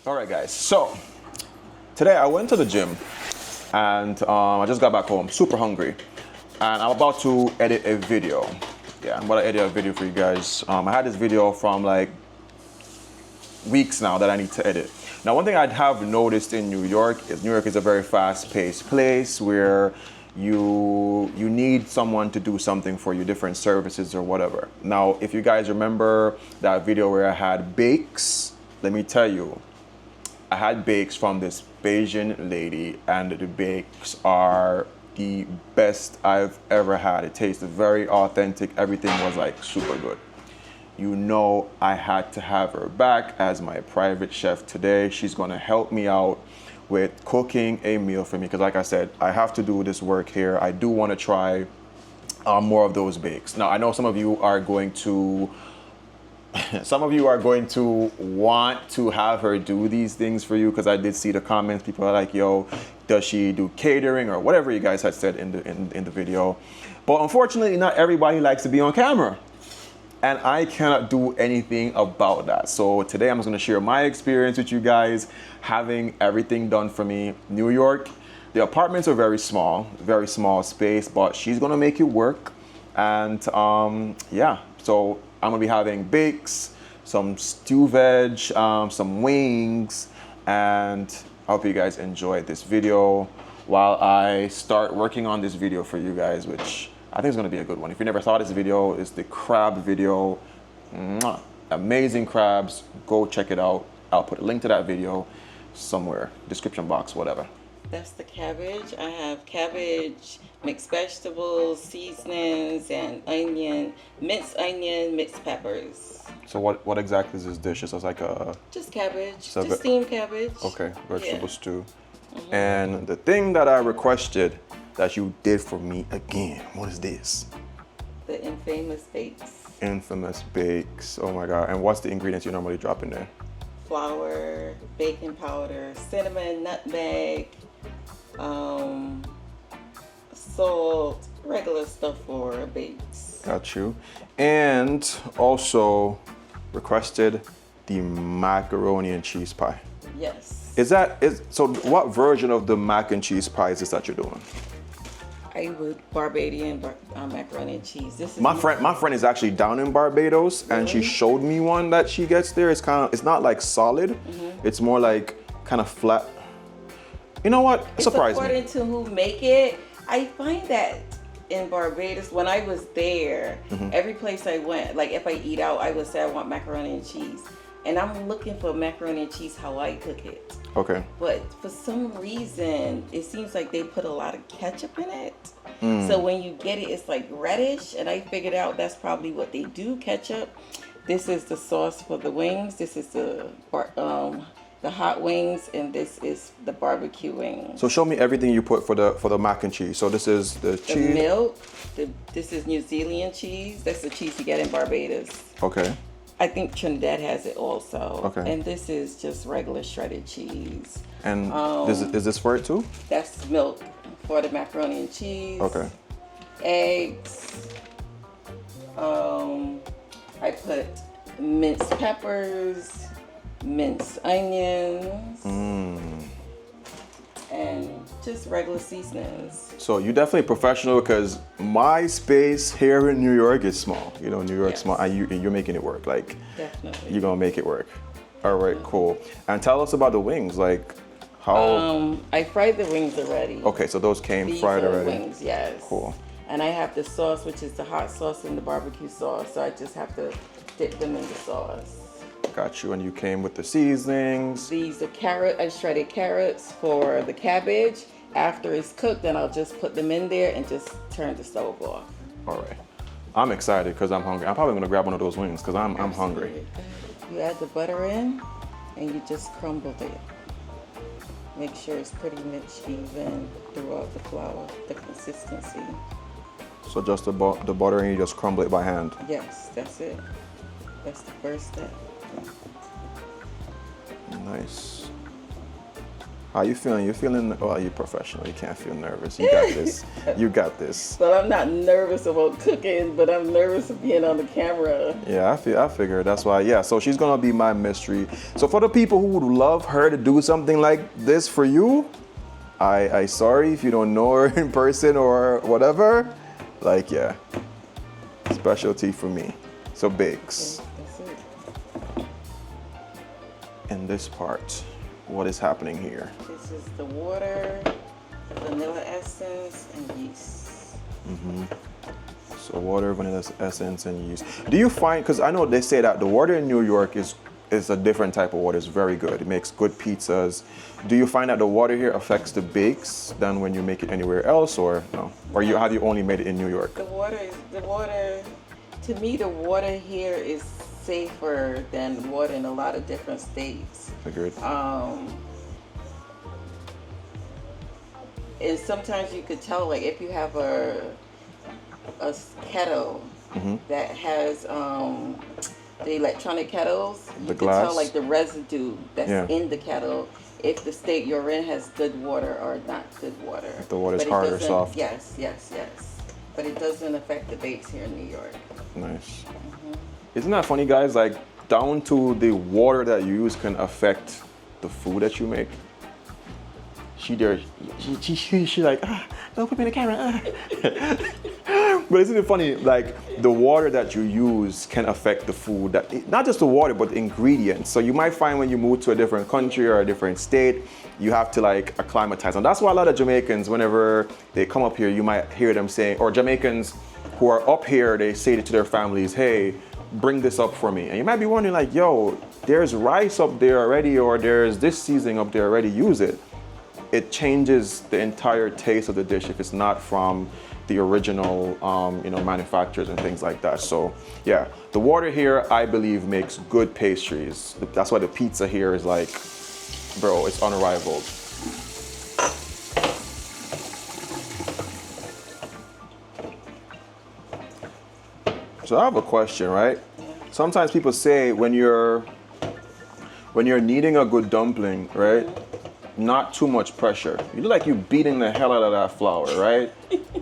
All right, guys. So today I went to the gym and I just got back home, super hungry, and I'm about to edit a video. Yeah, I'm about to edit a video for you guys. I had this video from like weeks now that I need to edit. Now, one thing I have noticed in New York is a very fast-paced place where you need someone to do something for you, different services or whatever. Now, if you guys remember that video where I had bakes, let me tell you, I had bakes from this Bajan lady, and the bakes are the best I've ever had. It tasted very authentic. Everything was like super good. You know, I had to have her back as my private chef today. She's gonna help me out with cooking a meal for me, because like I said, I have to do this work here. I do wanna try more of those bakes. Now, I know some of you are going to want to have her do these things for you, because I did see the comments. People are like, yo, does she do catering or whatever you guys had said in the video. But unfortunately, not everybody likes to be on camera, and I cannot do anything about that. So today I'm just gonna share my experience with you guys, having everything done for me. New York, the apartments are very small space, but she's gonna make it work. And yeah, so I'm gonna be having bakes, some stew veg, some wings, and I hope you guys enjoy this video while I start working on this video for you guys, which I think is gonna be a good one. If you never saw this video, it's the crab video. Mwah. Amazing crabs, go check it out. I'll put a link to that video somewhere, description box, whatever. That's the cabbage. I have cabbage, mixed vegetables, seasonings, and minced onion, mixed peppers. So what exactly is this dish? It's like a... Just cabbage, just steamed cabbage. Okay, vegetable stew. Mm-hmm. And the thing that I requested that you did for me again, what is this? The infamous bakes. Infamous bakes, oh my God. And what's the ingredients you normally drop in there? Flour, baking powder, cinnamon, nutmeg, salt, regular stuff for bakes. Got you. And also requested the macaroni and cheese pie. Yes. So what version of the mac and cheese pie is this that you're doing? I would Barbadian macaroni and cheese. This is my friend is actually down in Barbados, and she showed me one that she gets there. It's not like solid. Mm-hmm. It's more like kind of flat. You know what? Surprise me. According to who make it, I find that in Barbados, when I was there, every place I went, like if I eat out, I would say I want macaroni and cheese. And I'm looking for macaroni and cheese how I cook it. Okay. But for some reason, it seems like they put a lot of ketchup in it. So when you get it, it's like reddish. And I figured out that's probably what they do, ketchup. This is the sauce for the wings. This is the hot wings, and this is the barbecue wings. So show me everything you put for the mac and cheese. So this is the cheese. The milk. This is New Zealand cheese. That's the cheese you get in Barbados. Okay. I think Trinidad has it also. Okay. And this is just regular shredded cheese. And is this for it too? That's milk for the macaroni and cheese. Okay. Eggs. I put minced peppers, minced onions, and just regular seasonings. So you're definitely professional, because my space here in New York is small. You know, New York's small, and you're making it work. Like, definitely. You're gonna make it work. All right, cool. And tell us about the wings. Like, how? I fried the wings already. Okay, so those came fried already. Wings, yes. Cool. And I have the sauce, which is the hot sauce and the barbecue sauce. So I just have to dip them in the sauce. Got you. And you came with the seasonings. These are shredded carrots for the cabbage. After it's cooked, then I'll just put them in there and just turn the stove off. All right. I'm excited because I'm hungry. I'm probably gonna grab one of those wings because I'm hungry. You add the butter in and you just crumble it. Make sure it's pretty much even throughout the flour, the consistency. So just the butter, and you just crumble it by hand? Yes, that's it. That's the first step. Nice. How you feeling? You feeling? Oh, you're professional. You can't feel nervous. You got this. You got this. Well, I'm not nervous about cooking, but I'm nervous of being on the camera. Yeah, I figured. That's why. Yeah. So she's gonna be my mystery. So for the people who would love her to do something like this for you, I sorry if you don't know her in person or whatever. Like, yeah, specialty for me. So bakes. That's it. In this part, what is happening here? This is the water, vanilla essence, and yeast. So water, vanilla essence, and yeast. Do you find, because I know they say that the water in New York is a different type of water. It's very good. It makes good pizzas. Do you find that the water here affects the bakes than when you make it anywhere else, or no? Or have you only made it in New York? The water, to me, the water here is safer than water in a lot of different states. Agreed. And sometimes you could tell, like, if you have a kettle that has the electronic kettles, you can tell like the residue that's in the kettle if the state you're in has good water or not good water. If the water's hard or soft. Yes. But it doesn't affect the bakes here in New York. Nice. Isn't that funny, guys? Like, down to the water that you use can affect the food that you make. She like, don't put me in the camera. But isn't it funny, like, the water that you use can affect the food, not just the water, but the ingredients. So you might find when you move to a different country or a different state, you have to like acclimatize. And that's why a lot of Jamaicans, whenever they come up here, you might hear them saying, or Jamaicans who are up here, they say to their families, hey, bring this up for me. And you might be wondering like, yo, there's rice up there already, or there's this seasoning up there already, use it. It changes the entire taste of the dish if it's not from the original, manufacturers and things like that. So yeah, the water here, I believe, makes good pastries. That's why the pizza here is like, bro, it's unrivaled. So I have a question, right? Sometimes people say when you're kneading a good dumpling, right? Not too much pressure. You look like you're beating the hell out of that flour, right?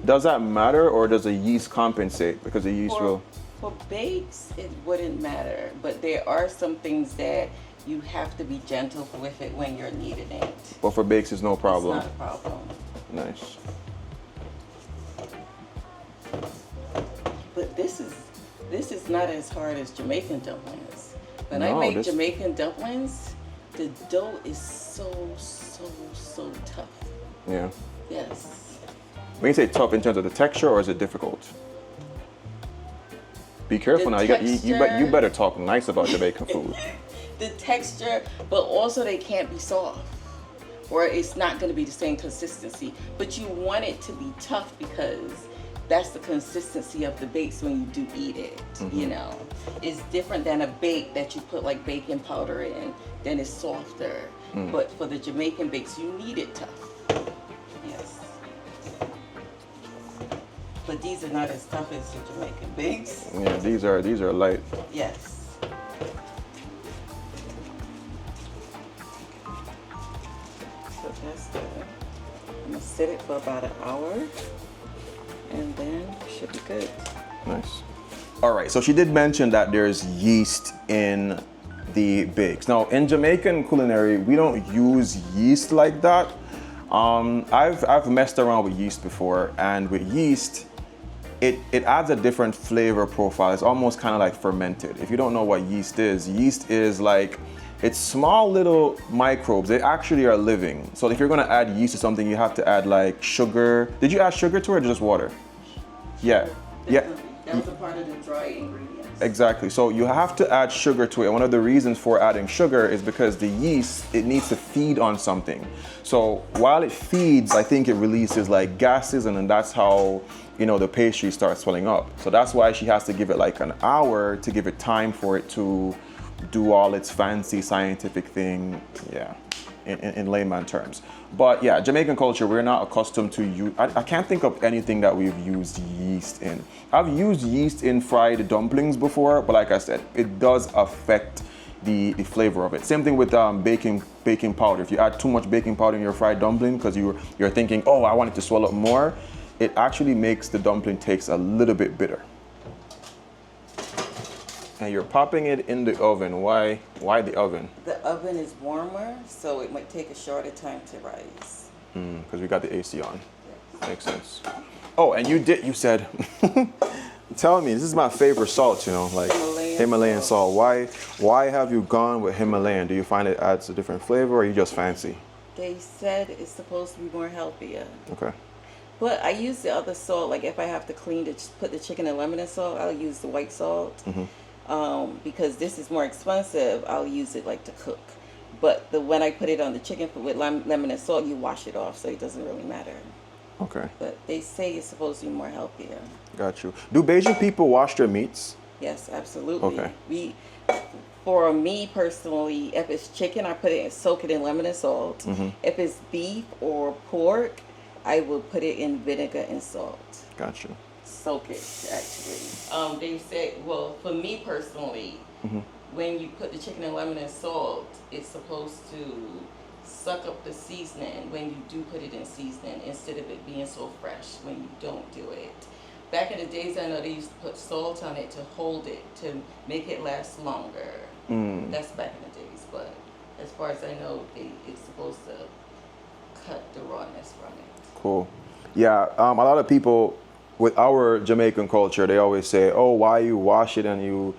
Does that matter, or does the yeast compensate? Because the yeast will... For bakes, it wouldn't matter, but there are some things that you have to be gentle with it when you're kneading it. But for bakes, it's no problem. It's not a problem. Nice. But this is not as hard as Jamaican dumplings. When I make Jamaican dumplings, the dough is so tough. Yeah. Yes. When you say tough in terms of the texture, or is it difficult? Be careful now. You better talk nice about Jamaican food. The texture, but also they can't be soft, or it's not going to be the same consistency. But you want it to be tough because that's the consistency of the bakes when you do eat it. You know, it's different than a bake that you put like baking powder in. Then it's softer. But for the Jamaican bakes, you need it tough. Yes. But these are not as tough as the Jamaican bakes. Yeah, these are light. Yes. So that's good. I'm gonna sit it for about an hour, and then it should be good. Nice. All right. So she did mention that there's yeast in the bakes. Now in Jamaican culinary, we don't use yeast like that. I've messed around with yeast before, and with yeast, it adds a different flavor profile. It's almost kind of like fermented. If you don't know what yeast is like, it's small little microbes. They actually are living. So if you're gonna add yeast to something, you have to add like sugar. Did you add sugar to it or just water? Yeah. Yeah. That was a part of the dry ingredients. Exactly. So you have to add sugar to it. And one of the reasons for adding sugar is because the yeast, it needs to feed on something. So while it feeds, I think it releases like gases, and then that's how, the pastry starts swelling up. So that's why she has to give it like an hour to give it time for it to do all its fancy scientific thing. Yeah. In layman terms. But yeah, Jamaican culture, we're not accustomed to use, I can't think of anything that we've used yeast in. I've used yeast in fried dumplings before, but like I said, it does affect the flavor of it. Same thing with baking baking powder. If you add too much baking powder in your fried dumpling because you're thinking, oh, I want it to swell up more, it actually makes the dumpling taste a little bit bitter. And you're popping it in the oven. Why the oven? The oven is warmer, so it might take a shorter time to rise. Because we got the AC on. Yes. Makes sense. Oh, and you said, tell me, this is my favorite salt, you know, like Himalayan salt. Why have you gone with Himalayan? Do you find it adds a different flavor, or are you just fancy? They said it's supposed to be more healthier. Okay. But I use the other salt, like if I have to put the chicken in lemon and salt, I'll use the white salt. Because this is more expensive, I'll use it like to cook. But when I put it on the chicken with lemon and salt, you wash it off, so it doesn't really matter. Okay. But they say it's supposed to be more healthier. Got you. Do Bajan people wash their meats? Yes, absolutely. Okay. For me personally, if it's chicken, I soak it in lemon and salt. If it's beef or pork, I will put it in vinegar and salt. Got you. Soak it, actually. They said, well, for me personally, when you put the chicken in lemon and salt, it's supposed to suck up the seasoning when you do put it in seasoning, instead of it being so fresh when you don't do it. Back in the days, I know they used to put salt on it to hold it, to make it last longer. That's back in the days, but as far as I know, it's supposed to cut the rawness from it. Cool. Yeah, a lot of people with our Jamaican culture, they always say, oh, why you wash it and you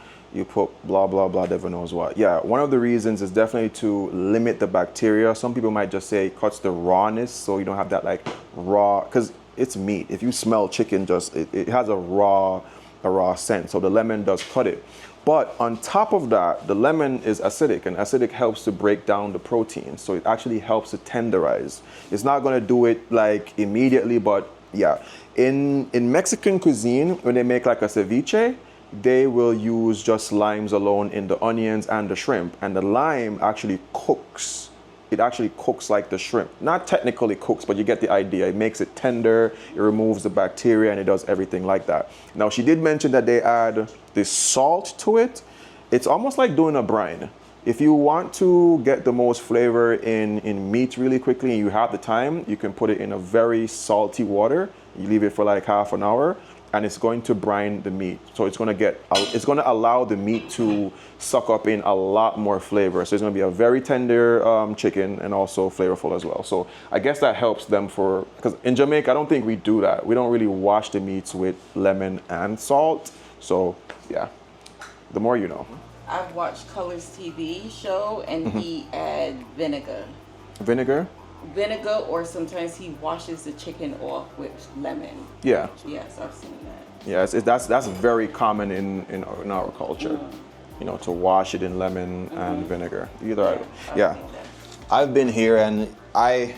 put blah, blah, blah, devil knows what. Yeah, one of the reasons is definitely to limit the bacteria. Some people might just say it cuts the rawness, so you don't have that like raw, because it's meat. If you smell chicken, it has a raw scent, so the lemon does cut it. But on top of that, the lemon is acidic, and acidic helps to break down the protein, so it actually helps to tenderize. It's not going to do it like immediately, but yeah. In Mexican cuisine, when they make like a ceviche, they will use just limes alone in the onions and the shrimp, and the lime actually cooks. It actually cooks like the shrimp. Not technically cooks, but you get the idea. It makes it tender, it removes the bacteria, and it does everything like that. Now, she did mention that they add this salt to it. It's almost like doing a brine. If you want to get the most flavor in meat really quickly and you have the time, you can put it in a very salty water. You leave it for like half an hour, and it's going to brine the meat. So it's going to allow the meat to suck up in a lot more flavor. So it's going to be a very tender chicken, and also flavorful as well. So I guess that helps them because in Jamaica, I don't think we do that. We don't really wash the meats with lemon and salt. So yeah, the more you know. I've watched Colors TV show, and he add vinegar. Vinegar? Vinegar, or sometimes he washes the chicken off with lemon. Yeah. Yes, I've seen that. Yeah, that's very common in our culture. You know, to wash it in lemon and vinegar. I've been here, and I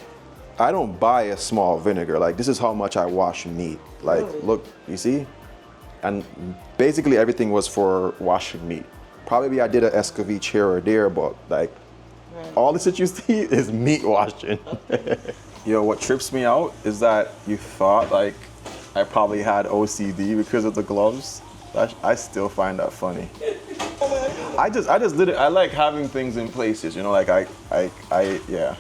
don't buy a small vinegar. Like, this is how much I wash meat. Like, Really? Look, you see? And basically everything was for washing meat. Probably I did an escovitch here or there, but like, all this that you see is meat washing. Yo, what trips me out is that you thought like I probably had OCD because of the gloves. I still find that funny. I like having things in places, you know, like yeah.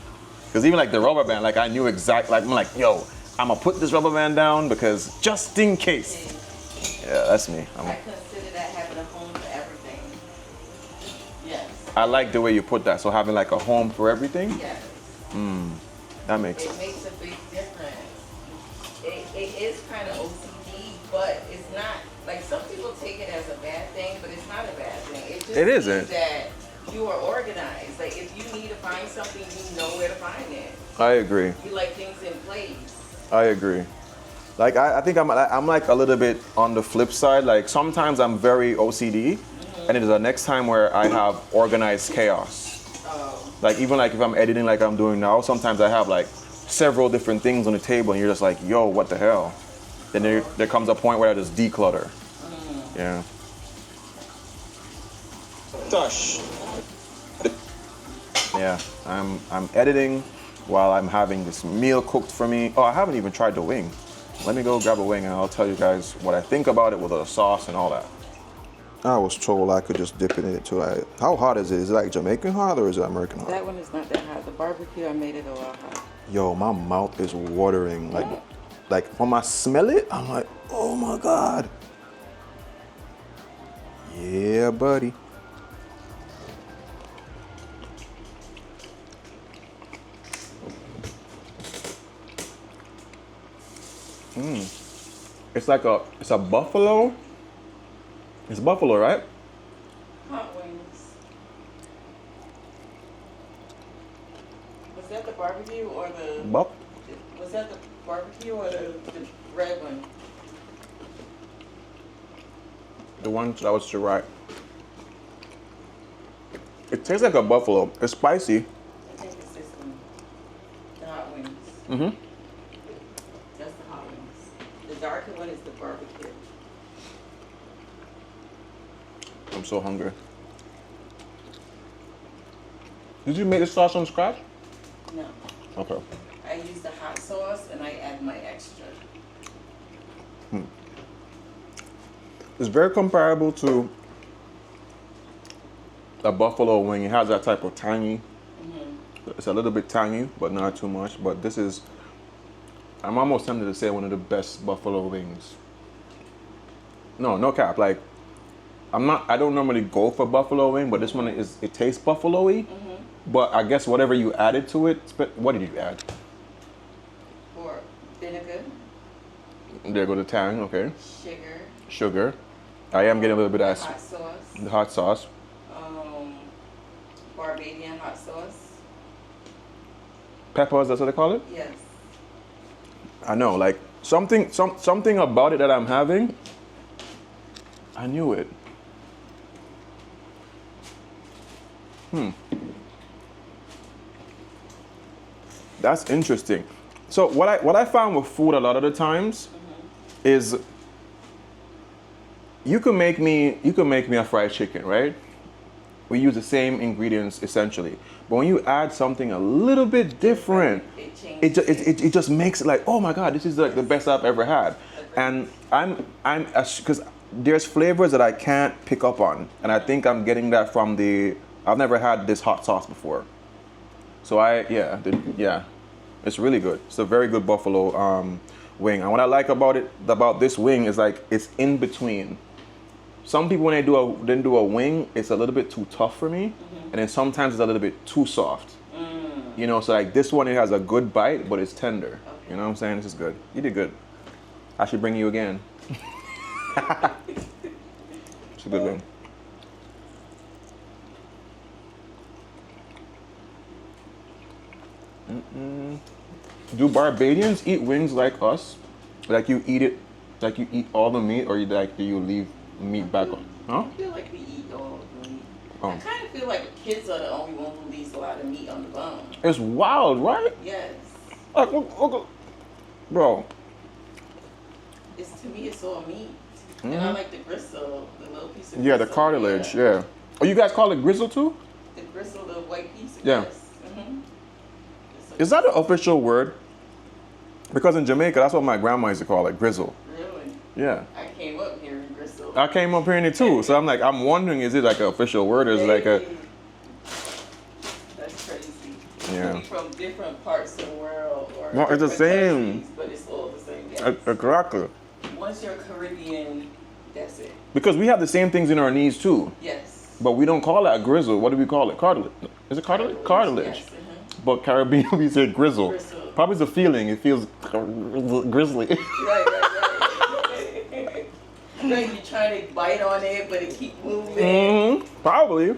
Because even like the rubber band, like I knew exactly, like I'm like, yo, I'm gonna put this rubber band down because just in case. Yeah, that's me. I consider that having a home for everything. Yes. I like the way you put that. So having like a home for everything. Yes. That makes It makes a big difference. It is kind of OCD, but it's not, like some people take it as a bad thing, but it's not a bad thing. It just isn't. means that you are organized. Like if you need to find something, you know where to find it. I agree. You like things in place. I agree. Like I think I'm like a little bit on the flip side. Like sometimes I'm very OCD, and it is the next time where I have organized chaos. Like even like if I'm editing like I'm doing now, sometimes I have like several different things on the table, and you're just like, yo, what the hell? Then there comes a point where I just declutter. Yeah. Gosh. Yeah, I'm editing while I'm having this meal cooked for me. Oh, I haven't even tried the wing. Let me go grab a wing and I'll tell you guys what I think about it with the sauce and all that. I was told I could just dip it in it too. How hot is it? Is it like Jamaican hot or is it American hot? That one is not that hot. The barbecue, I made it a lot hot. Yo, my mouth is watering. Like when I smell it, I'm like, oh my God. Yeah, buddy. It's like it's a buffalo. It's buffalo, right? Hot wings. Was that the barbecue or the... Was that the barbecue or the red one? The one that was to right. It tastes like a buffalo. It's spicy. I think it's this one. The hot wings. Mm-hmm. That's the hot wings. The darker one is the barbecue. I'm so hungry. Did you make this sauce from scratch? No. Okay. I use the hot sauce and I add my extra. It's very comparable to a buffalo wing. It has that type of tangy. It's a little bit tangy, but not too much. But this is, I'm almost tempted to say one of the best buffalo wings. No cap. Like, I don't normally go for buffalo wing, but this one it tastes buffalo-y. But I guess whatever you added to it, what did you add? Or vinegar. There go the tang, okay. Sugar. I am getting a little bit of Hot sauce. the hot sauce. Barbadian hot sauce. Peppers, that's what they call it? Yes. I know, like something about it that I'm having. I knew it. That's interesting. So what I found with food a lot of the times is you can make me a fried chicken, right? We use the same ingredients essentially, but when you add something a little bit different, it just makes it like, oh my God, this is like the best I've ever had. And because there's flavors that I can't pick up on, and I think I'm getting that from I've never had this hot sauce before. So it's really good. It's a very good buffalo wing. And what I like about this wing is like it's in between. Some people when they do a wing, it's a little bit too tough for me, and then sometimes it's a little bit too soft. You know, so like this one, it has a good bite, but it's tender. Okay. You know what I'm saying? This is good. You did good. I should bring you again. It's a good wing. Do Barbadians eat wings like us? Like you eat it, like you eat all the meat, or do you leave meat back on? Huh? I feel like we eat all the meat. Oh. I kind of feel like kids are the only one who leaves a lot of meat on the bone. It's wild, right? Yes. Like, look, bro. To me, it's all meat. And I like the gristle, the little piece of gristle. Yeah, the cartilage, yeah. Oh, you guys call it grizzle too? The gristle, the white piece of Yeah. Is that an official word? Because in Jamaica, that's what my grandma used to call it, grizzle. Really? Yeah. I came up here in gristle. I came up hearing it too, so I'm wondering, is it like an official word, or is it like a... That's crazy. Yeah. Could be from different parts of the world. Or No, it's the different same. countries, but it's all the same. Yes. Exactly. Once you're Caribbean, that's it. Because we have the same things in our knees too. Yes. But we don't call that grizzle. What do we call it? Cartilage. Is it cartilage? Cartilage. Yes. But Caribbean, we say grizzle. Grizzle. Probably it's a feeling. It feels grizzly. Right. Right, you're trying to bite on it, but it keep moving. Probably.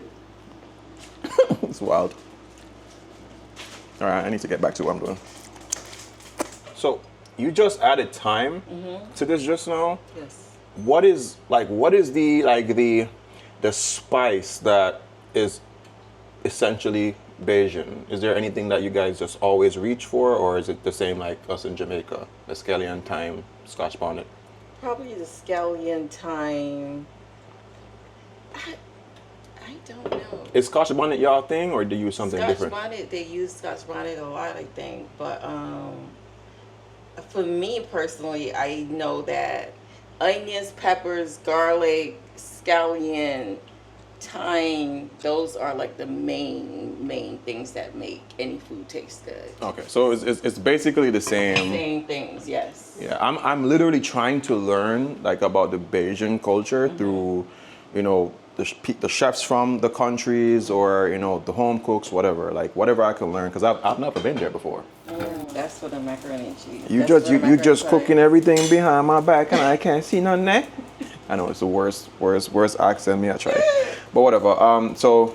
It's wild. All right, I need to get back to what I'm doing. So you just added thyme to this just now. Yes. What is the spice that is essentially Bajan? Is there anything that you guys just always reach for, or is it the same like us in Jamaica? Scallion, thyme, Scotch bonnet? Probably the scallion thyme. I don't know. Is Scotch bonnet y'all thing, or do you use something different? Scotch bonnet, they use Scotch bonnet a lot, I think. But for me personally, I know that onions, peppers, garlic, scallion, thyme, those are like the main things that make any food taste good. Okay, so it's basically the same. Same things, yes. Yeah, I'm literally trying to learn like about the Bajan culture through, the chefs from the countries or the home cooks, whatever I can learn because I've never been there before. That's for the macaroni and cheese. You just cooking everything behind my back and I can't see none there. I know it's the worst accent me I try, but whatever. So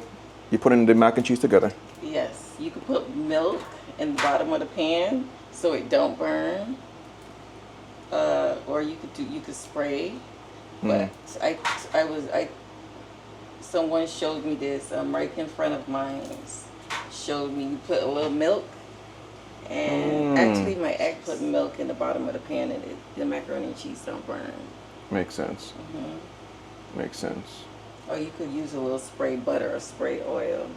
you putting the mac and cheese together. Yes, you can put milk in the bottom of the pan so it don't burn. Or you could spray, but someone showed me this right in front of mine. Showed me you put a little milk, and actually my egg put milk in the bottom of the pan, and the macaroni and cheese don't burn. Makes sense. Makes sense. Or you could use a little spray butter or spray oil.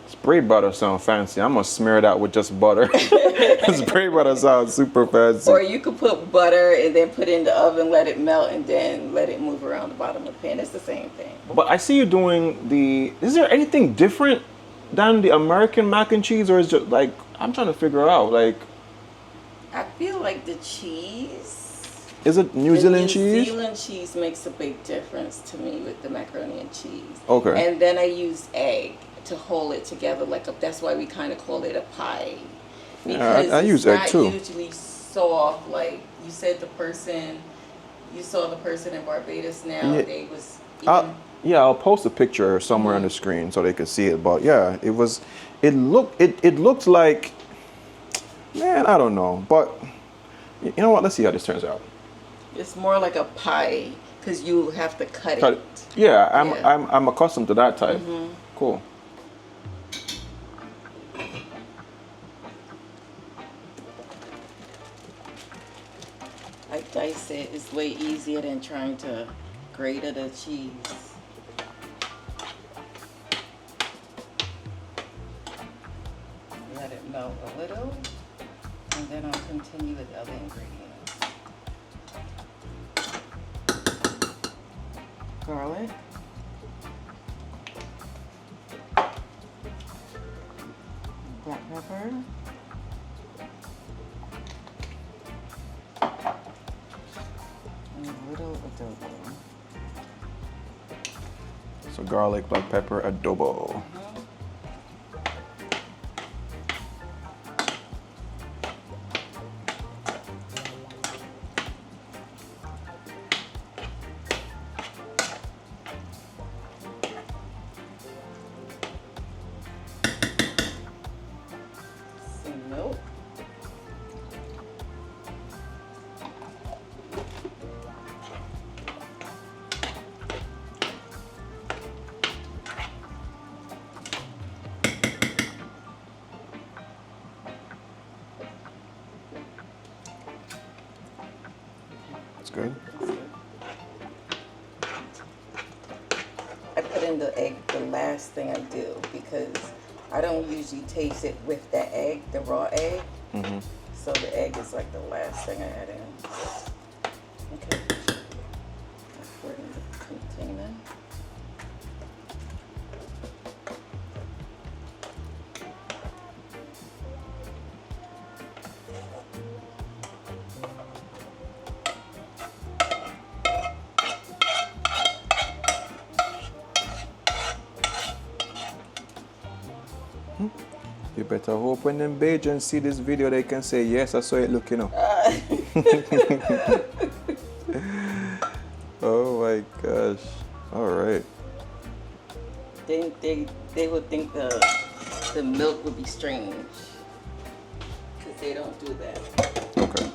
Spray butter sounds fancy. I'm gonna smear that with just butter. Spray butter sounds super fancy. Or you could put butter and then put it in the oven, let it melt, and then let it move around the bottom of the pan. It's the same thing. But I see you doing is there anything different than the American mac and cheese, or is it like I'm trying to figure out like? I feel like the cheese. Is it New Zealand cheese? New Zealand cheese makes a big difference to me with the macaroni and cheese. Okay. And then I use egg to hold it together that's why we kind of call it a pie. Because I use egg too. It's not usually soft like you said you saw the person in Barbados now. Yeah. They was I'll post a picture somewhere on the screen so they can see it. But yeah, it looked like, man, I don't know. But you know what? Let's see how this turns out. It's more like a pie because you have to cut it. Yeah, I'm accustomed to that type. Cool. I dice it. It's way easier than trying to grate the cheese. Let it melt a little, and then I'll continue with the other ingredients. Garlic. Black pepper. And a little adobo. So garlic, black pepper, adobo. Some milk. That's good. I put in the egg the last thing I do because I don't usually taste it with the egg, the raw egg. So the egg is like the last thing I add in. Okay. I pour it in the container. You better hope when them Bajans see this video, they can say, yes, I saw it look, Oh my gosh. All right. They would think the milk would be strange because they don't do that. Okay.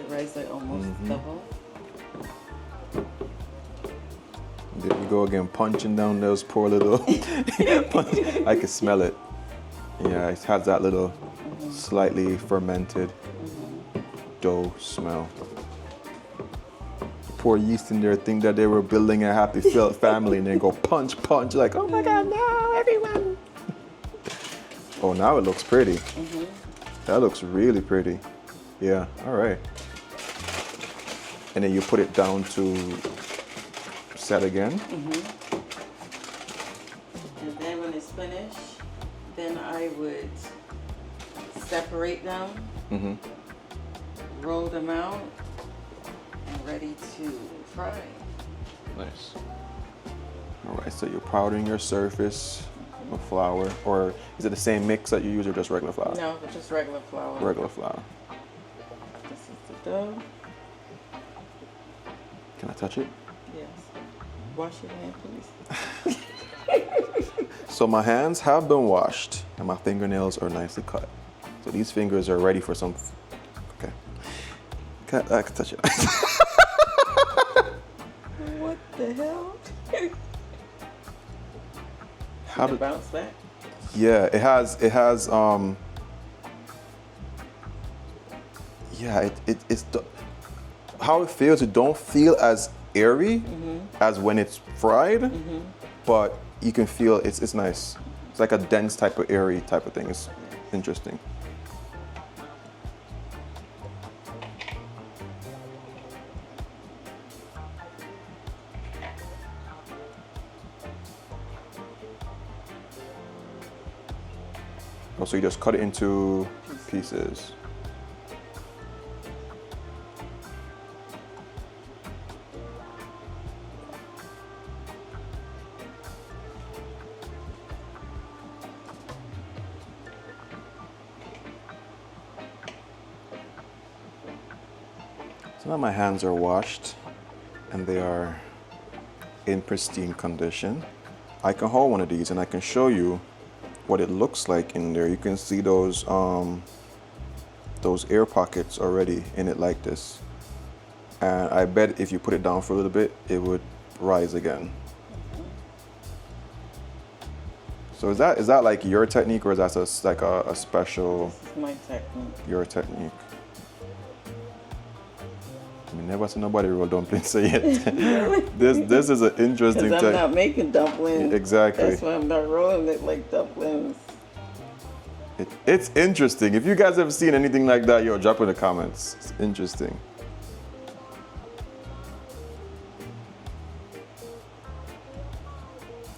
rice like almost double. There you go again, punching down those poor little. I can smell it. Yeah, it has that little slightly fermented dough smell. Poor yeast in there think that they were building a happy family and then go punch, punch, like, oh my God, no, everyone. Oh, now it looks pretty. That looks really pretty. Yeah, all right. And then you put it down to set again. And then when it's finished, then I would separate them, roll them out, and ready to fry. Nice. All right, so you're powdering your surface with flour, or is it the same mix that you use or just regular flour? No, just regular flour. Regular flour. This is the dough. Can I touch it? Yes. Wash your hand, please. So my hands have been washed and my fingernails are nicely cut. So these fingers are ready for some, okay. I can touch it. What the hell? How Did it did, bounce back? yeah, it has, yeah, it's, how it feels, it don't feel as airy as when it's fried, but you can feel it's nice. It's like a dense type of airy type of thing. It's interesting. Oh, so you just cut it into pieces. So now my hands are washed and they are in pristine condition. I can hold one of these and I can show you what it looks like in there. You can see those air pockets already in it like this. And I bet if you put it down for a little bit, it would rise again. So is that like your technique, or is that like a special? This is my technique. Your technique. I mean, never seen nobody roll dumplings say it. This is an interesting Because I'm not making dumplings. Exactly. That's why I'm not rolling it like dumplings. It's interesting. If you guys have seen anything like that, yo, drop in the comments. It's interesting.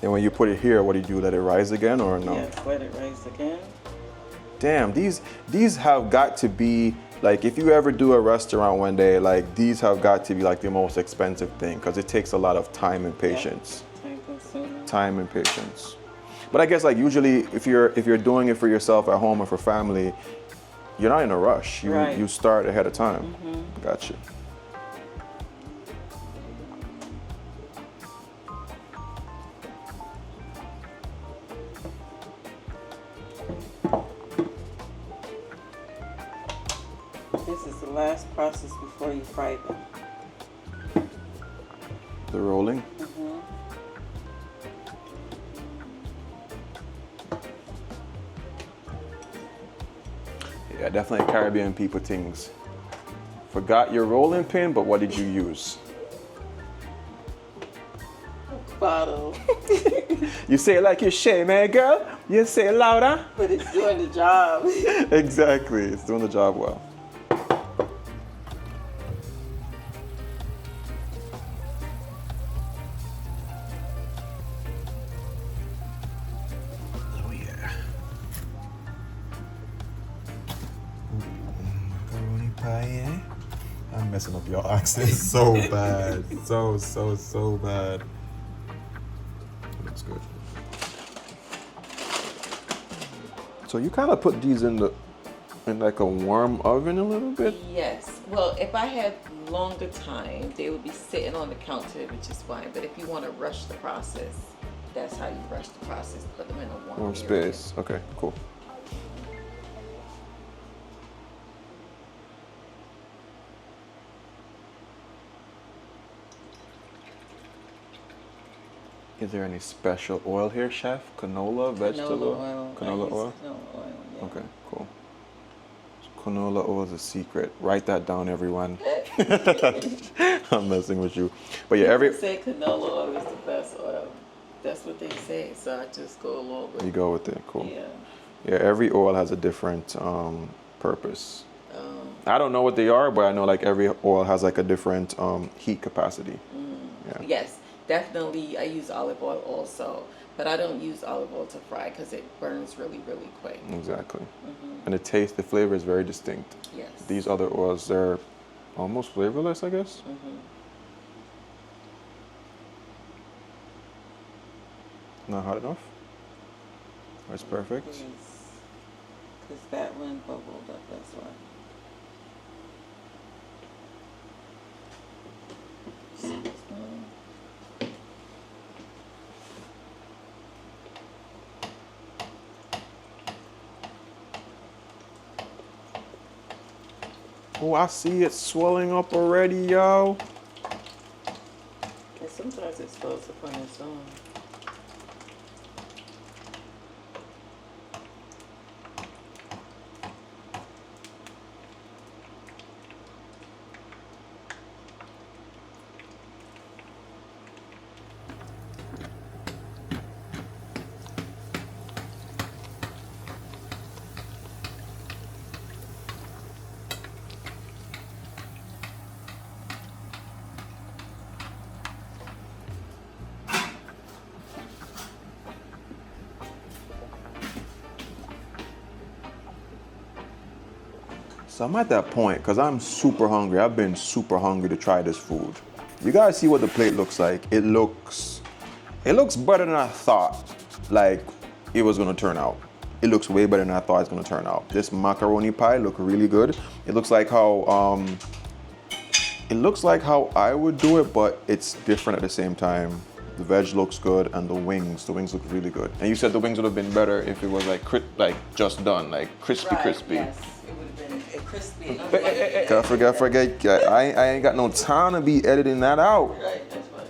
And when you put it here, what do you do? Let it rise again or no? Yes, let it rise again. Damn, these have got to be, like, if you ever do a restaurant one day, like, these have got to be like the most expensive thing because it takes a lot of time and patience. Yeah. Time consuming. Time and patience. But I guess, like, usually if you're doing it for yourself at home or for family, you're not in a rush. You start ahead of time. Gotcha. This is the last process before you fry them. The rolling. Yeah, definitely Caribbean people things. Forgot your rolling pin, but what did you use? Bottle. You say it like you're Shay, man, girl. You say it louder. But it's doing the job. Exactly, it's doing the job well. Oh yeah. Macaroni pie, eh? I'm messing up your accent so bad. So bad. Looks good. So you kind of put these in like a warm oven a little bit? Yes. Well, if I had longer time, they would be sitting on the counter, which is fine. But if you want to rush the process, that's how you rush the process. Put them in a warm area. Space. Okay, cool. Is there any special oil here, chef? Canola, vegetable? Canola oil? Canola oil, yeah. Okay, cool. So canola oil is a secret. Write that down, everyone. I'm messing with you. But yeah, People say canola oil is the best oil. That's what they say, so I just go along with it. You go with it, cool. Yeah. Yeah, every oil has a different purpose. I don't know what they are, but I know like every oil has like a different heat capacity. Yeah. Yes, definitely. I use olive oil also, but I don't use olive oil to fry because it burns really, really quick. Exactly. And the flavor is very distinct. Yes. These other oils, they're almost flavorless, I guess. Not hot enough? That's perfect. Because that one bubbled up, that's why. Oh, I see it swelling up already, yo. And sometimes it swells up on its own. So I'm at that point because I'm super hungry. I've been super hungry to try this food. You guys see what the plate looks like? It looks better than I thought like it was gonna turn out. It looks way better than I thought it's gonna turn out. This macaroni pie look really good. It looks like how I would do it, but it's different at the same time. The veg looks good and the wings look really good. And you said the wings would have been better if it was like just done, like crispy. Yes, it would have been crispy. Forget. I ain't got no time to be editing that out. Right, that's what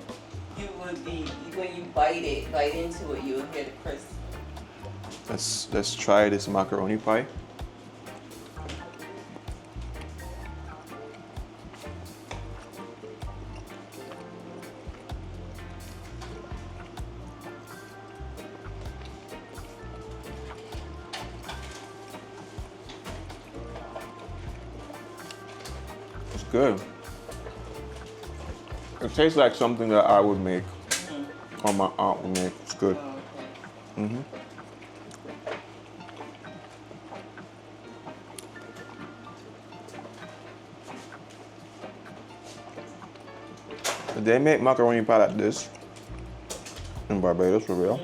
you would be when you bite into it. You'll hear the crisp. Let's try this macaroni pie. It's good. It tastes like something that I would make or my aunt would make. It's good. Oh, okay. They make macaroni pie like this in Barbados, for real.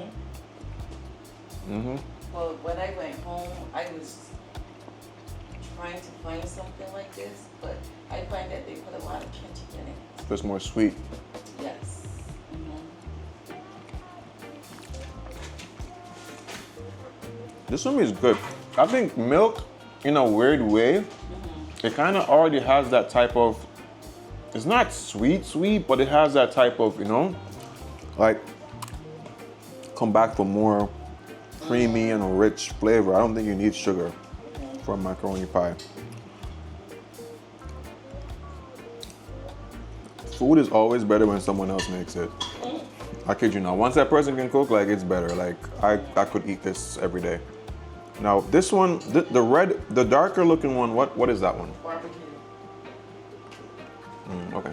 Well, when I went home, I was trying to find something like this, but I find that they put a lot of ketchup in it. It's more sweet. Yes. This one is good. I think milk, in a weird way, it kind of already has that type of, it's not sweet, but it has that type of, like, come back for more creamy and rich flavor. I don't think you need sugar for a macaroni pie. Food is always better when someone else makes it. I kid you not. Once that person can cook, like, it's better. Like, I could eat this every day. Now, this one, the darker looking one, what is that one? Barbecue. Okay.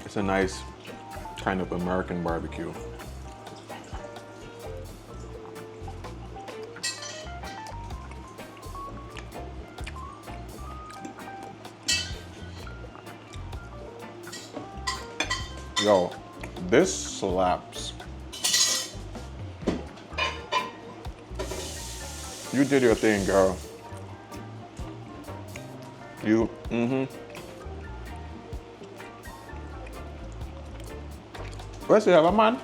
It's a nice kind of American barbecue. Yo, this slaps. You did your thing, girl. Where's the other man?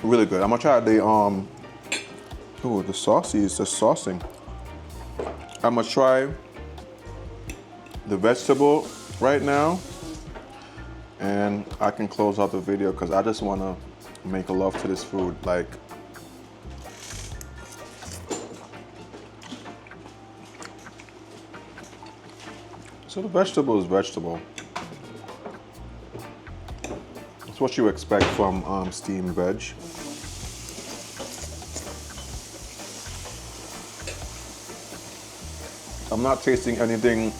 Really good. I'm gonna try the the sauces, the saucing. I'm gonna try the vegetable right now, and I can close out the video because I just wanna make a love to this food. Like, so the vegetable is vegetable. It's what you expect from steamed veg. I'm not tasting anything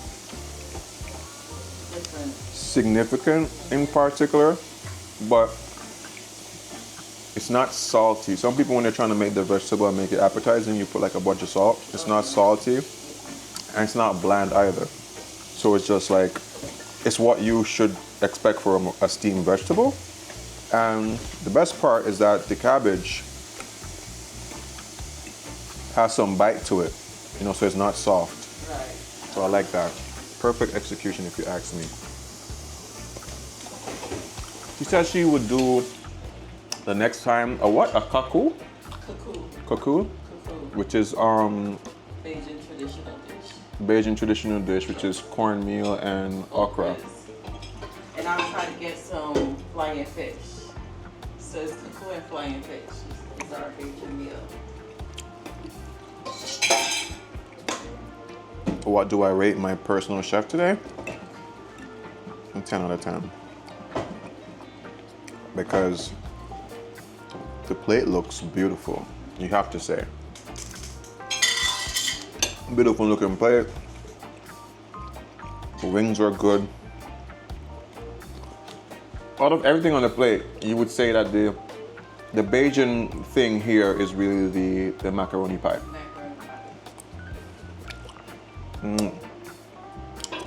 significant in particular, but it's not salty. Some people, when they're trying to make the vegetable and make it appetizing, you put like a bunch of salt. It's not salty, and it's not bland either. So it's just like, it's what you should expect from a steamed vegetable. And the best part is that the cabbage has some bite to it, you know, so it's not soft. Right. So I like that. Perfect execution, if you ask me. She said she would do the next time a what? A kaku? Kaku, which is Bajan traditional dish. Bajan traditional dish, which is cornmeal and okra. And I'll try to get some flying fish. So it's kaku and flying fish. It's our Bajan meal. What do I rate my personal chef today? 10 out of 10. Because the plate looks beautiful, you have to say. Beautiful looking plate. The wings are good. Out of everything on the plate, you would say that the Bajan thing here is really the macaroni pie.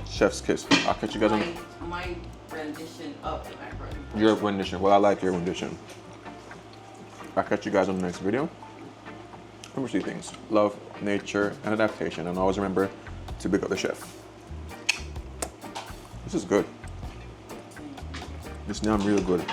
Chef's kiss. I'll catch you guys on my rendition of the macaroni. your rendition. Well, I like your rendition. I'll catch you guys on the next video. Remember 3 things: love, nature, and adaptation. And always remember to pick up the chef. This is good. This now real good.